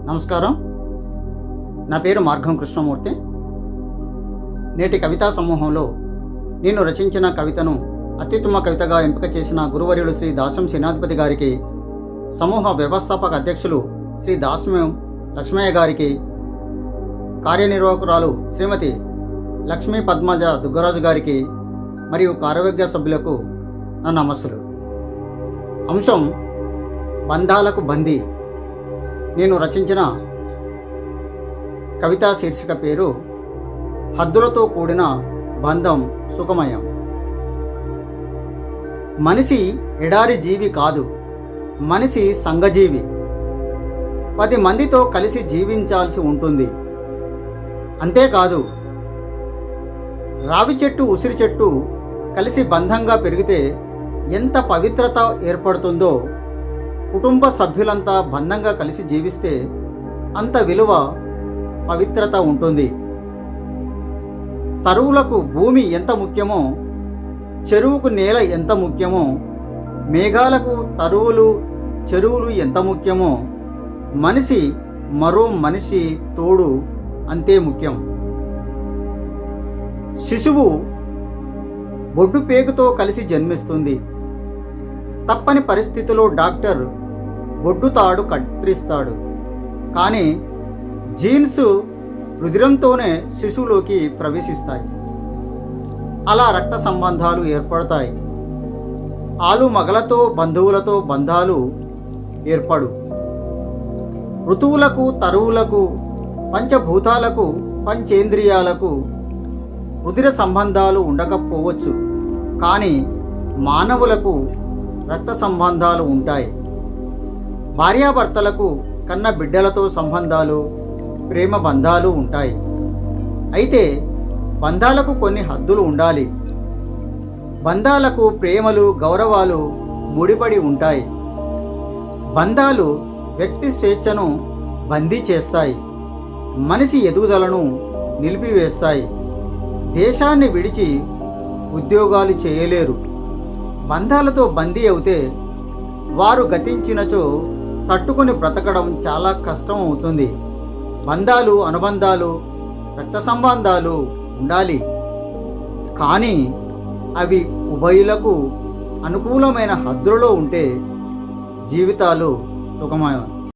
నమస్కారం. నా పేరు మార్గం కృష్ణమూర్తి. నేటి కవితా సమూహంలో నేను రచించిన కవితను అత్యుత్తమ కవితగా ఎంపిక చేసిన గురువర్యులు శ్రీ దాసం సేనాధిపతి గారికి, సమూహ వ్యవస్థాపక అధ్యక్షులు శ్రీ దాసం లక్ష్మయ్య గారికి, కార్యనిర్వాహకురాలు శ్రీమతి లక్ష్మీ పద్మజ దుగ్గరాజు గారికి మరియు కార్యవర్గ సభ్యులకు నా నమస్సులు. అంశం బంధాలకు బందీ. నేను రచించిన కవితా శీర్షిక పేరు హద్దులతో కూడిన బంధం సుఖమయం. మనిషి ఎడారి జీవి కాదు, మనిషి సంఘజీవి. 10 మందితో కలిసి జీవించాల్సి ఉంటుంది. అంతేకాదు, రావి చెట్టు ఉసిరి చెట్టు కలిసి బంధంగా పెరిగితే ఎంత పవిత్రత ఏర్పడుతుందో, కుటుంబ సభ్యులంతా బంధంగా కలిసి జీవిస్తే అంత విలువ, పవిత్రత ఉంటుంది. తరువులకు భూమి ఎంత ముఖ్యమో, చెరువుకు నేల ఎంత ముఖ్యమో, మేఘాలకు తరువులు చెరువులు ఎంత ముఖ్యమో, మనిషి మరో మనిషి తోడు అంతే ముఖ్యం. శిశువు బొడ్డు పేగుతో కలిసి జన్మిస్తుంది. తప్పని పరిస్థితిలో డాక్టర్ బొడ్డు తాడు కత్తిరిస్తాడు. కానీ జీన్స్ రుధిరంతోనే శిశువులోకి ప్రవేశిస్తాయి. అలా రక్త సంబంధాలు ఏర్పడతాయి. ఆలు మగలతో బంధువులతో బంధాలు ఏర్పడు. ఋతువులకు తరువులకు, పంచభూతాలకు, పంచేంద్రియాలకు రుధిర సంబంధాలు ఉండకపోవచ్చు. కానీ మానవులకు రక్త సంబంధాలు ఉంటాయి. భార్యాభర్తలకు కన్న బిడ్డలతో సంబంధాలు, ప్రేమ బంధాలు ఉంటాయి. అయితే బంధాలకు కొన్ని హద్దులు ఉండాలి. బంధాలకు ప్రేమలు, గౌరవాలు ముడిపడి ఉంటాయి. బంధాలు వ్యక్తి స్వేచ్ఛను బందీ చేస్తాయి. మనిషి ఎదుగుదలను నిలిపివేస్తాయి. దేశాన్ని విడిచి ఉద్యోగాలు చేయలేరు. బంధాలతో బందీ అవుతే వారు గతించినచో తట్టుకొని బ్రతకడం చాలా కష్టం అవుతుంది. బంధాలు, అనుబంధాలు, రక్త సంబంధాలు ఉండాలి. కానీ అవి ఉభయులకు అనుకూలమైన హద్దులలో ఉంటే జీవితాలు సుఖమయం.